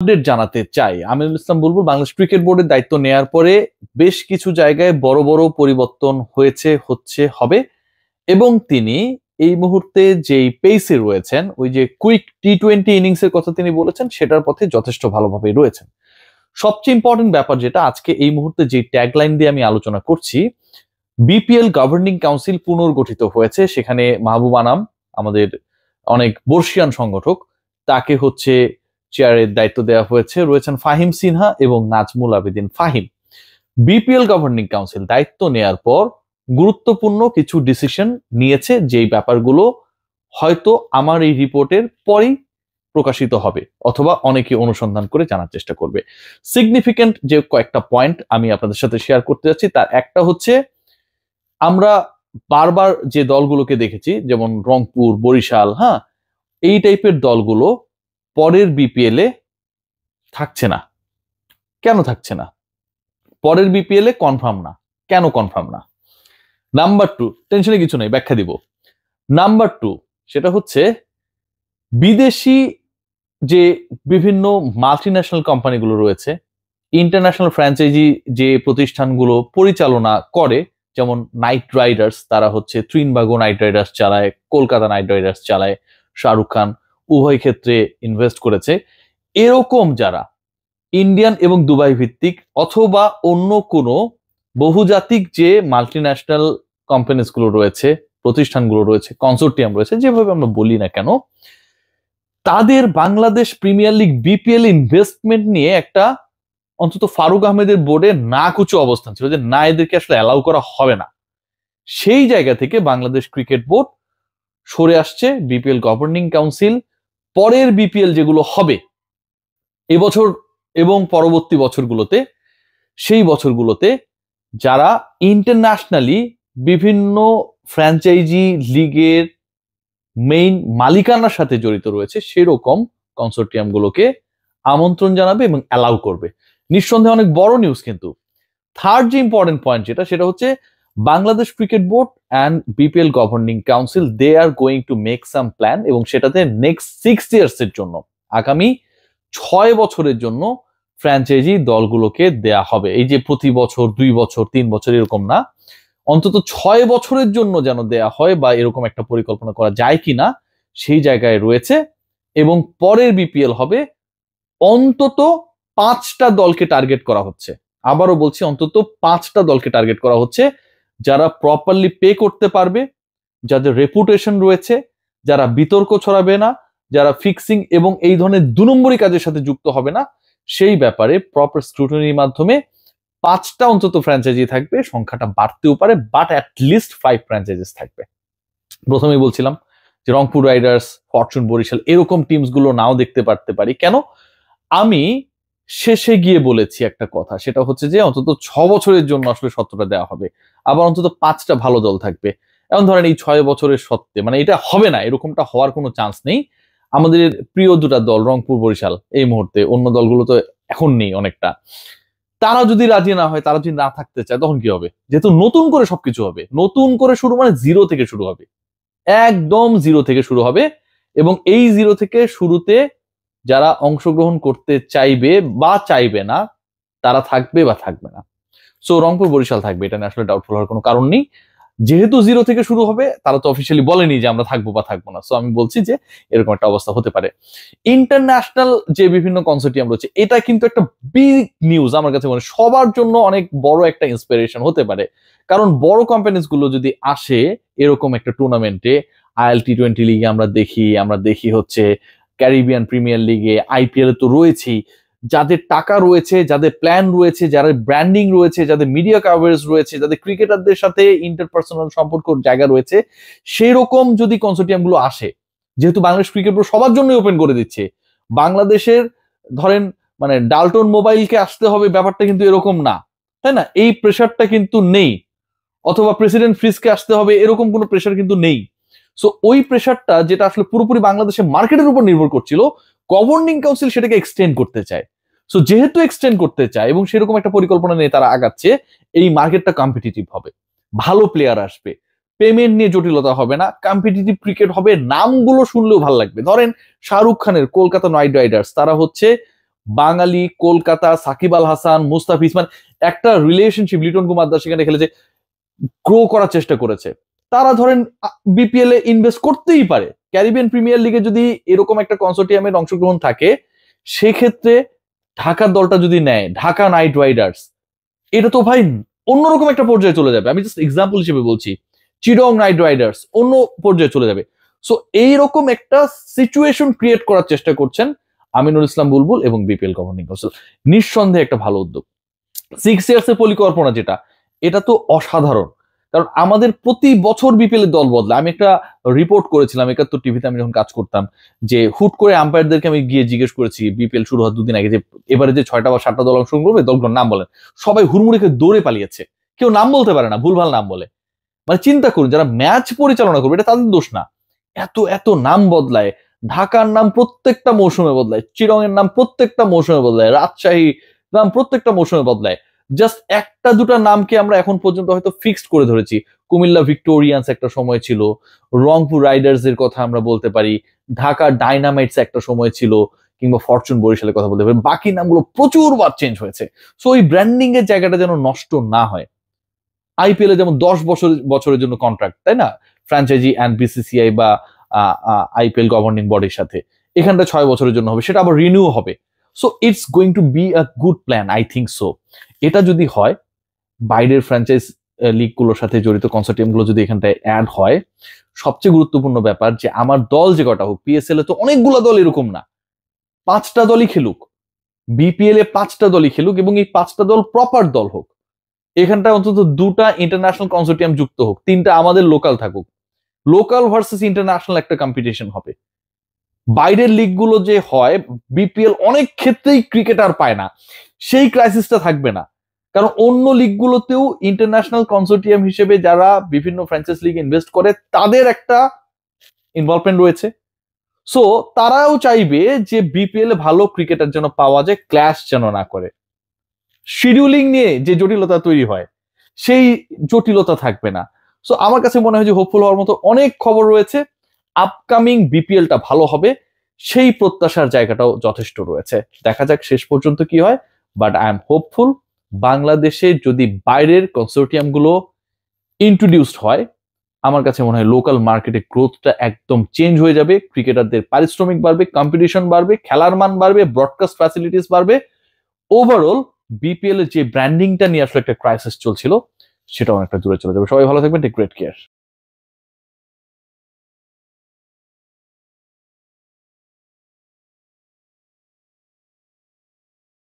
Update জানাতে চাই। আমিনুল ইসলাম বুলবুল Bangladesh cricket বোর্ডের দায়িত্ব নেয়ার পরে বেশ কিছু জায়গায় বড় বড় পরিবর্তন হয়েছে, হচ্ছে, হবে এবং তিনি এই মুহূর্তে যেই পেসে রয়েছেন, ওই যে কুইক টি-20 ইনিংস এর কথা তিনি বলেছেন, সেটার পথে যথেষ্ট ভালোভাবে রয়েছেন। সবচেয়ে ইম্পর্টেন্ট ব্যাপার যেটা আজকে এই মুহূর্তে যে ট্যাগলাইন দিয়ে আমি আলোচনা করছি, বিপিএল গভর্নিং কাউন্সিল পুনর্গঠিত হয়েছে। সেখানে মাহবুব আনাম, আমাদের অনেক বর্ষিয়ান সংগঠক, তাকে হচ্ছে চেয়ারের দায়িত্ব দেওয়া হয়েছে। রয়েছেন ফাহিম সিনহা এবং Nazmul Abedin Fahim. BPL governing council দায়িত্ব নেয়ার পর গুরুত্বপূর্ণ কিছু ডিসিশন নিয়েছে, যেই ব্যাপারগুলো হয়তো আমার এই রিপোর্টের পরেই প্রকাশিত হবে অথবা অনেকে অনুসন্ধান করে জানার চেষ্টা করবে। সিগনিফিকেন্ট যে কয়েকটা পয়েন্ট আমি আপনাদের সাথে শেয়ার করতে যাচ্ছি, তার একটা হচ্ছে, আমরা বারবার যে দলগুলোকে দেখেছি, যেমন রংপুর, বরিশাল, হ্যাঁ, এই টাইপের দলগুলো পরের বিপিএল এ থাকছে না। কেন থাকছে না? পরের বিপিএল এ কনফার্ম না। কেন কনফার্ম না? নাম্বার 2, টেনশনে কিছু নেই, ব্যাখ্যা দিব। নাম্বার 2, সেটা হচ্ছে বিদেশি যে বিভিন্ন মাল্টিন্যাশনাল কোম্পানিগুলো রয়েছে, ইন্টারন্যাশনাল ফ্র্যাঞ্চাইজি যে প্রতিষ্ঠানগুলো পরিচালনা করে, যেমন নাইট রাইডার্স, তারা হচ্ছে ত্রিনবাগো নাইট রাইডার্স চালায়, কলকাতা নাইট রাইডার্স চালায়, শাহরুখ খান উভয় ক্ষেত্রে ইনভেস্ট করেছে। এরকম যারা ইন্ডিয়ান এবং দুবাই ভিত্তিক অথবা অন্য কোনো বহুজাতিক যে মাল্টিন্যাশনাল কোম্পানিজ গুলো রয়েছে, প্রতিষ্ঠানগুলো রয়েছে, কনসোর্টিয়াম রয়েছে, যেভাবে আমরা বলি না কেন, তাদের Bangladesh premier league BPL investment নিয়ে একটা অন্তত ফারুক আহমেদের বোর্ডে নাকুচু অবস্থান ছিল, যে না, এদেরকে আসলে অ্যালাউ করা হবে না। সেই জায়গা থেকে বাংলাদেশ ক্রিকেট বোর্ড সরে আসছে। বিপিএল গভর্নিং কাউন্সিল পরের বিপিএল যেগুলো হবে এবছর এবং পরবর্তী বছরগুলোতে, সেই বছরগুলোতে যারা ইন্টারন্যাশনালি বিভিন্ন ফ্র্যাঞ্চাইজি লিগের মেইন মালিকানার সাথে জড়িত রয়েছে, সেরকম কনসোর্টিয়াম গুলোকে আমন্ত্রণ জানাবে এবং অ্যালাউ করবে। নিঃসন্দেহে অনেক বড় নিউজ। কিন্তু থার্ড যে ইম্পর্টেন্ট পয়েন্ট যেটা, সেটা হচ্ছে Bangladesh cricket board and BPL governing council, they are going to make some plan, এবং সেটাতে নেক্সট 6 ইয়ার্স এর জন্য, আগামী 6 বছরের জন্য ফ্র্যাঞ্চাইজি দলগুলোকে দেয়া হবে। এই যে প্রতি বছর 2 বছর 3 বছর এরকম না, অন্তত 6 বছরের জন্য যেন দেয়া হয়, বা এরকম একটা পরিকল্পনা করা যায় কিনা সেই জায়গায় রয়েছে। এবং পরের বিপিএল হবে অন্তত 5টা দলকে টার্গেট করা হচ্ছে। আবারও বলছি, অন্তত 5টা দলকে টার্গেট করা হচ্ছে, যারা প্রপারলি পে করতে পারবে, যাদের রেপুটেশন রয়েছে, যারা বিতর্ক ছড়াবে না, যারা ফিক্সিং এবং এই ধরনের 2 নম্বরী কাজের সাথে যুক্ত হবে না। সেই ব্যাপারে প্রপার স্ক্রুটিনির মাধ্যমে 5টা অন্তত ফ্র্যাঞ্চাইজি থাকবে। সংখ্যাটা বাড়তেও পারে, বাট অ্যাট লিস্ট 5 ফ্র্যাঞ্চাইজিস থাকবে। প্রথমেই বলছিলাম যে রংপুর রাইডার্স, ফরচুন, বরিশাল এরকম টিমস গুলো নাও দেখতে পারতে পারি। কেন? আমি শেষে গিয়ে বলেছি একটা কথা, সেটা হচ্ছে যে অন্তত 6 বছরের জন্য আসলে সত্যটা দেওয়া হবে, আবার অন্তত 5টা ভালো দল থাকবে। এখন ধরেন এই 6 বছরের সত্ত্বে, মানে এটা হবে না, এরকমটা হওয়ার কোনো চান্স নেই। আমাদের প্রিয় দুটা দল রংপুর, বরিশাল, এই মুহূর্তে, অন্য দলগুলো তো এখন নেই অনেকটা, তারা যদি রাজি না হয়, তারা যদি না থাকতে চায়, তখন কি হবে? যেহেতু নতুন করে সবকিছু হবে, নতুন করে শুরু, মানে জিরো থেকে শুরু হবে, একদম জিরো থেকে শুরু হবে। এবং এই জিরো থেকে শুরুতে যারা অংশগ্রহণ করতে চাইবে বা চাইবে না, তারা থাকবে বা থাকবে না। সো রংপুর, বরিশাল থাকবে, এটা নিয়ে আসলে ডাউটফুল হওয়ার কোনো কারণ নেই। যেহেতু জিরো থেকে শুরু হবে, তারা তো অফিসিয়ালি বলেনি যে আমরা থাকবো বা থাকবো না। সো আমি বলছি যে এরকম একটা অবস্থা হতে পারে। ইন্টারন্যাশনাল যে বিভিন্ন কনসোর্টিয়াম রয়েছে, এটা কিন্তু একটা বিগ নিউজ আমার কাছে, মানে সবার জন্য অনেক বড় একটা ইন্সপিরেশন হতে পারে। কারণ বড় কোম্পানিজ গুলো যদি আসে এরকম একটা টুর্নামেন্টে, আইএল টি-20 লিগে আমরা দেখি হচ্ছে ক্যারিবিয়ান প্রিমিয়ার লিগে, আইপিএল এ তো রয়েছেই, যাদের টাকা রয়েছে, যাদের প্ল্যান রয়েছে, যাদের ব্র্যান্ডিং রয়েছে, যাদের মিডিয়া কাভারেজ রয়েছে, যাদের ক্রিকেটারদের সাথে ইন্টারপার্সোনাল সম্পর্ক জায়গা রয়েছে, সেই রকম যদি কনসোর্টিয়াম গুলো আসে, যেহেতু বাংলাদেশ ক্রিকেট বোর্ড সবার জন্য ওপেন করে দিচ্ছে, বাংলাদেশের ধরেন মানে ডালটন মোবাইলকে আসতে হবে ব্যাপারটা কিন্তু এরকম না, তাই না? এই প্রেশারটা কিন্তু নেই। অথবা প্রেসিডেন্ট ফ্রিজকে আসতে হবে, এরকম কোনো প্রেশার কিন্তু নেই। সো ওই প্রেশারটা, যেটা আসলে পুরোপুরি বাংলাদেশের মার্কেটের উপর নির্ভর করছিল, গভর্নিং কাউন্সিল সেটাকে এক্সটেন্ড করতে চায়। সো যেহেতু এক্সটেন্ড করতে চায় এবং সেরকম একটা পরিকল্পনা নিয়ে তারা আগাচ্ছে, এই মার্কেটটা কম্পিটিটিভ হবে, ভালো প্লেয়ার আসবে, পেমেন্ট নিয়ে জটিলতা হবে না, কম্পিটিটিভ ক্রিকেট হবে, নামগুলো শুনলেও ভালো লাগবে। ধরেন শাহরুখ খানের কলকাতা নাইট রাইডার্স, তারা হচ্ছে বাঙালি, কলকাতা, সাকিব আল হাসান, মুস্তাফিজ, মানে একটা রিলেশনশিপ লিটন কুমার দাস সেখানে খেলেছে, গ্রো করার চেষ্টা করেছে। তারা ধরেন বিপিএল এ ইনভেস্ট করতেই পারে। ক্যারিবিয়ান প্রিমিয়ার লিগে যদি এরকম একটা কনসোর্টিয়ামের অংশগ্রহণ থাকে, সেক্ষেত্রে ঢাকার দলটা যদি নেয়, ঢাকা নাইট রাইডার্স, এটা তো ভাই অন্যরকম একটা পর্যায়ে চলে যাবে। আমি জাস্ট এক্সাম্পল হিসেবে বলছি, চিটং নাইট রাইডার্স অন্য পর্যায়ে চলে যাবে। সো এইরকম একটা সিচুয়েশন ক্রিয়েট করার চেষ্টা করছেন আমিনুল ইসলাম বুলবুল এবং বিপিএল গভর্নিং কাউন্সিল। নিঃসন্দেহে একটা ভালো উদ্যোগ। 6 ইয়ার্স এর পরিকল্পনা যেটা, এটা তো অসাধারণ। কারণ আমাদের প্রতি বছর বিপিএল এর দল বদলায়। আমি একটা রিপোর্ট করেছিলাম 71 টিভিতে, আমি যখন কাজ করতাম, যে হুট করে আম্পায়ারদেরকে আমি গিয়ে জিজ্ঞেস করেছি বিপিএল শুরু হওয়ার 2 দিন আগে, যে এবারে যে 6টা বা 7টা দল অংশগ্রহণ করবে, দলগুলোর নাম বলেন। সবাই হুড়মুড়িকে দৌড়ে পালিয়েছে, কেউ নাম বলতে পারে না, ভুলভাল নাম বলে। মানে চিন্তা করুন, যারা ম্যাচ পরিচালনা করবে, এটা তাদের দোষ না। এত এত নাম বদলায়, ঢাকার নাম প্রত্যেকটা মৌসুমে বদলায়, চিরং এর নাম প্রত্যেকটা মৌসুমে বদলায়, রাজশাহী নাম প্রত্যেকটা মৌসুমে বদলায়। জাস্ট একটা দুটা নামকে আমরা এখন পর্যন্ত হয়তো ফিক্সড করে ধরেছি। কুমিল্লা ভিক্টোরিয়ান্স একটা সময় ছিল, রংপুর রাইডার্স এর কথা আমরা বলতে পারি, ঢাকা ডাইনামাইটস একটা সময় ছিল, কিংবা ফরচুন বরিশালের কথা বলতে পারি। বাকি নামগুলো প্রচুর বার চেঞ্জ হয়েছে। সো ওই ব্র্যান্ডিং এর জায়গাটা যেন নষ্ট না হয়। আইপিএল এ যেমন 10 বছরের জন্য কন্ট্রাক্ট, তাই না, ফ্র্যাঞ্চাইজি অ্যান্ড বিসিসিআই বা আইপিএল গভর্নিং বডির সাথে, এখানটা 6 বছরের জন্য হবে, সেটা আবার রিনিউ হবে। So it's going to be a good plan, I think so. এটা যদি হয়, বাইরের ফ্র্যাঞ্চাইজ লিগ গুলোর সাথে জড়িত কনসোর্টিয়াম গুলো যদি এখানটায় অ্যাড হয়, সবচেয়ে গুরুত্বপূর্ণ ব্যাপার যে আমার দল যে কটা হোক, পিএসএল এ তো অনেকগুলো দল এরকম না, 5টা দলই খেলুক, বিপিএল এ 5টা দলই খেলুক, এবং এই 5টা দল প্রপার দল হোক। এখানটা অন্তত 2টা ইন্টারন্যাশনাল কনসোর্টিয়াম যুক্ত হোক, 3টা আমাদের লোকাল থাকুক। লোকাল ভার্সেস ইন্টারন্যাশনাল একটা কম্পিটিশন হবে। বাইরের লিগগুলো যে হয়, বিপিএল অনেক ক্ষেত্রেই ক্রিকেটার পায় না, সেই ক্রাইসিসটা থাকবে না। কারণ অন্য লিগগুলোতেও ইন্টারন্যাশনাল কনসোর্টিয়াম হিসেবে যারা বিভিন্ন ফ্র্যাঞ্চাইজ লিগ ইনভেস্ট করে, তাদের একটা ইনভলভমেন্ট রয়েছে। সো তারাও চাইবে যে বিপিএল এ ভালো ক্রিকেটার যেন পাওয়া যায়, ক্ল্যাশ যেন না করে। শিডিউলিং নিয়ে যে জটিলতা তৈরি হয়, সেই জটিলতা থাকবে না। সো আমার কাছে মনে হয় যে হোপফুল হওয়ার মতো অনেক খবর রয়েছে। আপকামিং বিপিএলটা ভালো হবে, সেই প্রত্যাশার জায়গাটাও যথেষ্ট রয়েছে। দেখা যাক শেষ পর্যন্ত কি হয়, বাট আই এম হোপফুল। বাংলাদেশে যদি বাইরের কনসোর্টিয়াম গুলো ইন্ট্রোডিউসড হয়, আমার কাছে মনে হয় লোকাল মার্কেটে গ্রোথটা একদম চেঞ্জ হয়ে যাবে। ক্রিকেটারদের পারিশ্রমিক বাড়বে, কম্পিটিশন বাড়বে, খেলার মান বাড়বে, ব্রডকাস্ট ফ্যাসিলিটিস বাড়বে। ওভারঅল বিপিএল এর যে ব্র্যান্ডিংটা নিয়ে আসলে একটা ক্রাইসিস চলছিল, সেটা অনেকটা দূরে চলে যাবে। সবাই ভালো থাকবেন, টেক গ্রেট কেয়ার।